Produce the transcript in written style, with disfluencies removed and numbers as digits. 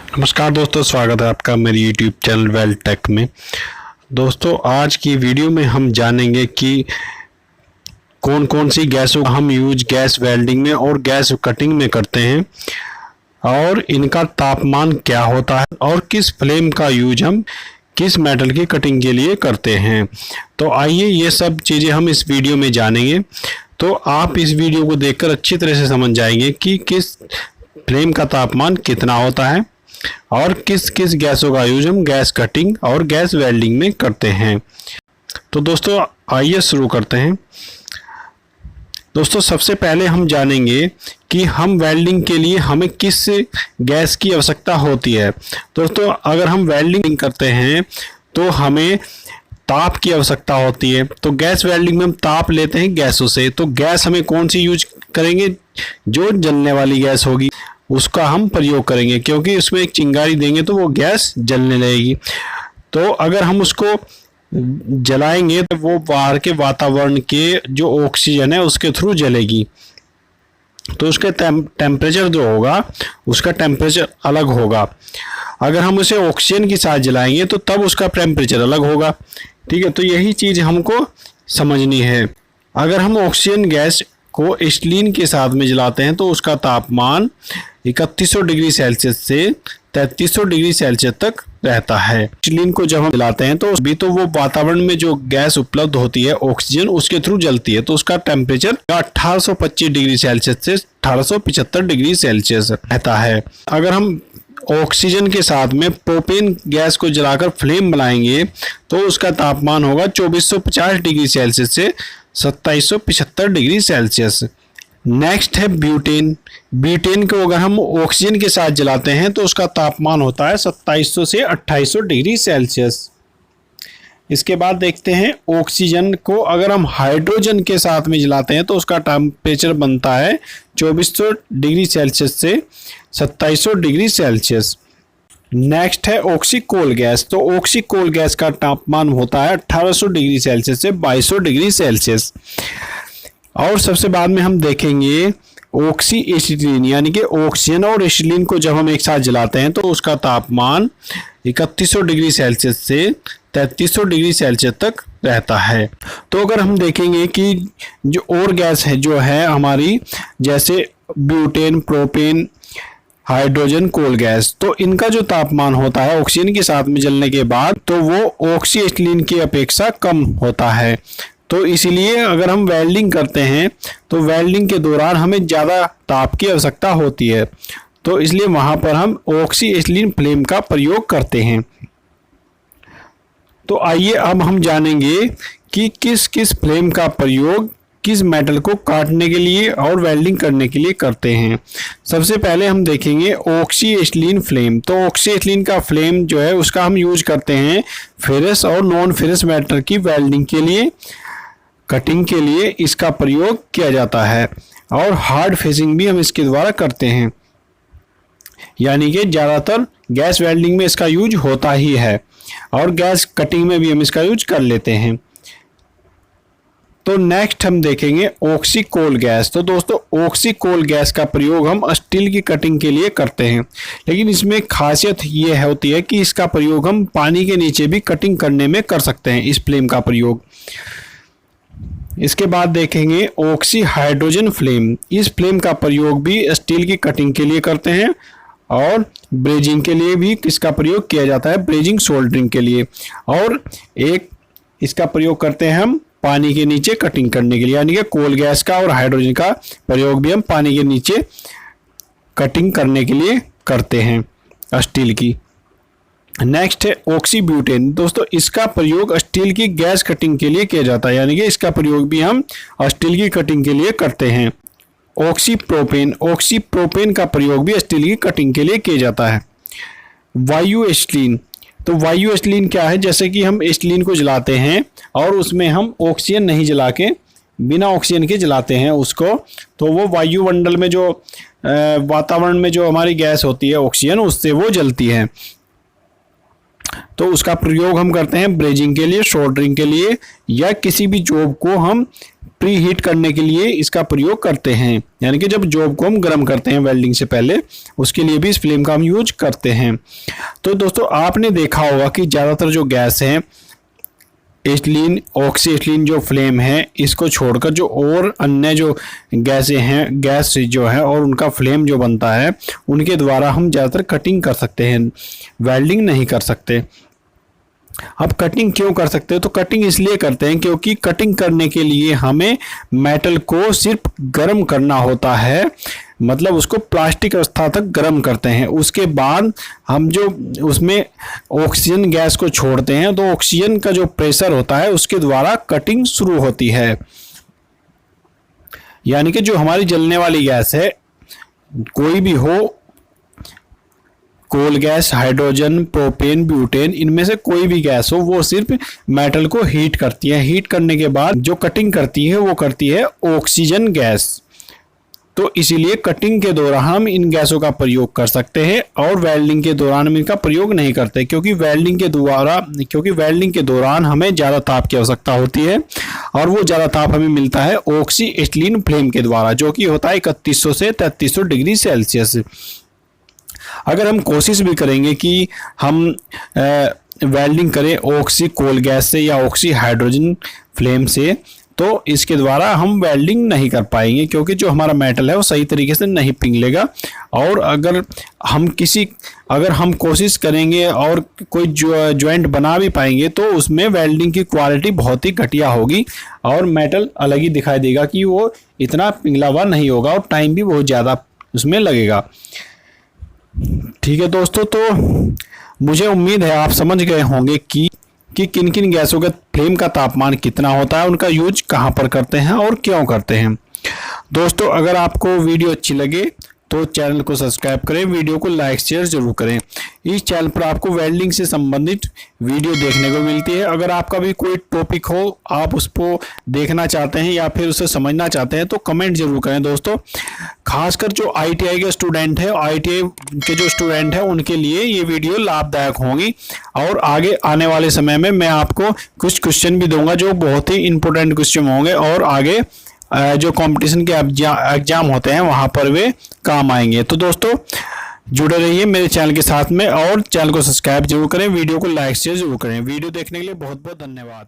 नमस्कार दोस्तों, स्वागत है आपका मेरे YouTube चैनल वेल टेक में। दोस्तों, आज की वीडियो में हम जानेंगे कि कौन कौन सी गैसों का हम यूज गैस वेल्डिंग में और गैस कटिंग में करते हैं और इनका तापमान क्या होता है और किस फ्लेम का यूज हम किस मेटल की कटिंग के लिए करते हैं। तो आइए ये सब चीज़ें हम इस वीडियो में जानेंगे। तो आप इस वीडियो को देखकर अच्छी तरह से समझ जाएंगे कि किस फ्लेम का तापमान कितना होता है और किस किस गैसों का यूज हम गैस कटिंग और गैस वेल्डिंग में करते हैं। तो दोस्तों आइए शुरू करते हैं। दोस्तों, सबसे पहले हम जानेंगे कि हम वेल्डिंग के लिए हमें किस गैस की आवश्यकता होती है। दोस्तों, अगर हम वेल्डिंग करते हैं तो हमें ताप की आवश्यकता होती है। तो गैस वेल्डिंग में हम ताप लेते हैं गैसों से। तो गैस हमें कौन सी यूज करेंगे? जो जलने वाली गैस होगी उसका हम प्रयोग करेंगे, क्योंकि उसमें एक चिंगारी देंगे तो वो गैस जलने लगेगी। तो अगर हम उसको जलाएंगे तो वो बाहर के वातावरण के जो ऑक्सीजन है उसके थ्रू जलेगी। तो उसके टेम्परेचर जो होगा उसका टेम्परेचर अलग होगा। अगर हम उसे ऑक्सीजन के साथ जलाएंगे तो तब उसका टेम्परेचर अलग होगा। ठीक है, तो यही चीज़ हमको समझनी है। अगर हम ऑक्सीजन गैस को एसिटिलीन के साथ में जलाते हैं तो उसका तापमान 3100 डिग्री सेल्सियस से 3300 डिग्री सेल्सियस तक रहता है। एसिटिलीन को जब हम जलाते हैं तो वो वातावरण में जो गैस उपलब्ध होती है ऑक्सीजन उसके थ्रू जलती है। तो उसका टेम्परेचर 1825 डिग्री सेल्सियस से 1875 डिग्री सेल्सियस रहता है। अगर हम ऑक्सीजन के साथ में प्रोपेन गैस को जलाकर फ्लेम बनाएंगे तो उसका तापमान होगा 2450 डिग्री सेल्सियस से 2775 डिग्री सेल्सियस। नेक्स्ट है ब्यूटेन। ब्यूटेन को अगर हम ऑक्सीजन के साथ जलाते हैं तो उसका तापमान होता है 2700 से 2800 डिग्री सेल्सियस। इसके बाद देखते हैं ऑक्सीजन को अगर हम हाइड्रोजन के साथ में जलाते हैं तो उसका टेम्परेचर बनता है 2400 डिग्री सेल्सियस से 2700 डिग्री सेल्सियस। नेक्स्ट है ऑक्सीकोल गैस। तो ऑक्सीकोल गैस का तापमान होता है 1800 डिग्री सेल्सियस से 2200 डिग्री सेल्सियस। और सबसे बाद में हम देखेंगे ऑक्सी एसिटिलीन, यानी कि ऑक्सीजन और एसिटिलीन को जब हम एक साथ जलाते हैं तो उसका तापमान 3100 डिग्री सेल्सियस से 3300 डिग्री सेल्सियस तक रहता है। तो अगर हम देखेंगे कि जो और गैस है जो है हमारी, जैसे butane, propane, hydrogen, coal gas, तो इनका जो तापमान होता है ऑक्सीजन के साथ में जलने के बाद तो वो ऑक्सी एसिटिलीन की अपेक्षा कम होता है। तो इसीलिए अगर हम वेल्डिंग करते हैं तो वेल्डिंग के दौरान हमें ज़्यादा ताप की आवश्यकता होती है। तो इसलिए वहाँ पर हम ऑक्सी एसिटिलीन फ्लेम का प्रयोग करते हैं। तो आइए अब हम जानेंगे कि किस किस फ्लेम का प्रयोग किस मेटल को काटने के लिए और वेल्डिंग करने के लिए करते हैं। सबसे पहले हम देखेंगे ऑक्सी एसिटिलीन फ्लेम। तो ऑक्सी एसिटिलीन का फ्लेम जो है उसका हम यूज करते हैं फेरस और नॉन फेरस मेटल की वेल्डिंग के लिए, कटिंग के लिए इसका प्रयोग किया जाता है। और हार्ड फेसिंग भी हम इसके द्वारा करते हैं, यानी कि ज़्यादातर गैस वेल्डिंग में इसका यूज होता ही है और गैस कटिंग में भी हम इसका यूज कर लेते हैं। तो नेक्स्ट हम देखेंगे ऑक्सीकोल गैस। तो दोस्तों, ऑक्सीकोल गैस का प्रयोग हम स्टील की कटिंग के लिए करते हैं, लेकिन इसमें खासियत ये होती है कि इसका प्रयोग हम पानी के नीचे भी कटिंग करने में कर सकते हैं, इस फ्लेम का प्रयोग। इसके बाद देखेंगे ऑक्सी हाइड्रोजन फ्लेम। इस फ्लेम का प्रयोग भी स्टील की कटिंग के लिए करते हैं और ब्रेजिंग के लिए भी इसका प्रयोग किया जाता है, ब्रेजिंग सोल्डरिंग के लिए। और एक इसका प्रयोग करते हैं हम पानी के नीचे कटिंग करने के लिए, यानी कि कोल गैस का और हाइड्रोजन का प्रयोग भी हम पानी के नीचे कटिंग करने के लिए करते हैं स्टील की। नेक्स्ट है ऑक्सी ब्यूटेन। दोस्तों, इसका प्रयोग स्टील की गैस कटिंग के लिए किया जाता है, यानी कि इसका प्रयोग भी हम स्टील की कटिंग के लिए करते हैं। Oxy propane. ऑक्सी प्रोपेन का प्रयोग भी स्टील की कटिंग के लिए किया जाता है। वायु एसिटिलीन। तो वायु एसिटिलीन क्या है? जैसे कि हम एसिटिलीन को जलाते हैं और उसमें हम ऑक्सीजन नहीं जला के बिना ऑक्सीजन के जलाते हैं उसको, तो वो वायुमंडल में जो वातावरण में जो हमारी गैस होती है ऑक्सीजन, उससे वो जलती है। तो उसका प्रयोग हम करते हैं ब्रेजिंग के लिए, सोल्डरिंग के लिए, या किसी भी जॉब को हम प्री हीट करने के लिए इसका प्रयोग करते हैं। यानी कि जब जॉब को हम गर्म करते हैं वेल्डिंग से पहले, उसके लिए भी इस फ्लेम का हम यूज करते हैं। तो दोस्तों आपने देखा होगा कि ज़्यादातर जो गैस है, एथिलीन, ऑक्सी एथिलीन जो फ्लेम है, इसको छोड़कर जो और अन्य जो गैसें हैं, गैस जो है और उनका फ्लेम जो बनता है, उनके द्वारा हम ज़्यादातर कटिंग कर सकते हैं, वेल्डिंग नहीं कर सकते। अब कटिंग क्यों कर सकते हो? तो कटिंग इसलिए करते हैं क्योंकि कटिंग करने के लिए हमें मेटल को सिर्फ गर्म करना होता है, मतलब उसको प्लास्टिक अवस्था तक गर्म करते हैं। उसके बाद हम जो उसमें ऑक्सीजन गैस को छोड़ते हैं, तो ऑक्सीजन का जो प्रेशर होता है उसके द्वारा कटिंग शुरू होती है। यानी कि जो हमारी जलने वाली गैस है, कोई भी हो, coal gas, hydrogen, propane, butane, इनमें से कोई भी गैस हो, वो सिर्फ मेटल को हीट करती है। हीट करने के बाद जो कटिंग करती है वो करती है ऑक्सीजन गैस। तो इसीलिए कटिंग के दौरान हम इन गैसों का प्रयोग कर सकते हैं और वेल्डिंग के दौरान हम इनका प्रयोग नहीं करते, क्योंकि वेल्डिंग के दौरान हमें ज़्यादा ताप की आवश्यकता होती है और वो ज़्यादा ताप हमें मिलता है ऑक्सी एथिलीन फ्लेम के द्वारा, जो कि होता है 3100 से 3300 डिग्री सेल्सियस। अगर हम कोशिश भी करेंगे कि हम वेल्डिंग करें ऑक्सी कोल गैस से या ऑक्सी हाइड्रोजन फ्लेम से, तो इसके द्वारा हम वेल्डिंग नहीं कर पाएंगे, क्योंकि जो हमारा मेटल है वो सही तरीके से नहीं पिघलेगा। और अगर हम कोशिश करेंगे और कोई जॉइंट बना भी पाएंगे, तो उसमें वेल्डिंग की क्वालिटी बहुत ही घटिया होगी और मेटल अलग ही दिखाई देगा कि वो इतना पिघला हुआ नहीं होगा और टाइम भी बहुत ज़्यादा उसमें लगेगा। ठीक है दोस्तों, तो मुझे उम्मीद है आप समझ गए होंगे कि किन किन गैसों के फ्लेम का तापमान कितना होता है, उनका यूज कहाँ पर करते हैं और क्यों करते हैं। दोस्तों अगर आपको वीडियो अच्छी लगे तो चैनल को सब्सक्राइब करें, वीडियो को लाइक शेयर जरूर करें। इस चैनल पर आपको वेल्डिंग से संबंधित वीडियो देखने को मिलती है। अगर आपका भी कोई टॉपिक हो, आप उसको देखना चाहते हैं या फिर उसे समझना चाहते हैं, तो कमेंट जरूर करें दोस्तों। खासकर जो ITI के स्टूडेंट है, ITI के जो स्टूडेंट है, उनके लिए ये वीडियो लाभदायक होंगी। और आगे आने वाले समय में मैं आपको कुछ क्वेश्चन भी दूंगा जो बहुत ही इंपॉर्टेंट क्वेश्चन होंगे और आगे जो कंपटीशन के एग्जाम होते हैं वहां पर वे काम आएंगे। तो दोस्तों जुड़े रहिए मेरे चैनल के साथ में और चैनल को सब्सक्राइब जरूर करें, वीडियो को लाइक शेयर जरूर करें। वीडियो देखने के लिए बहुत बहुत धन्यवाद।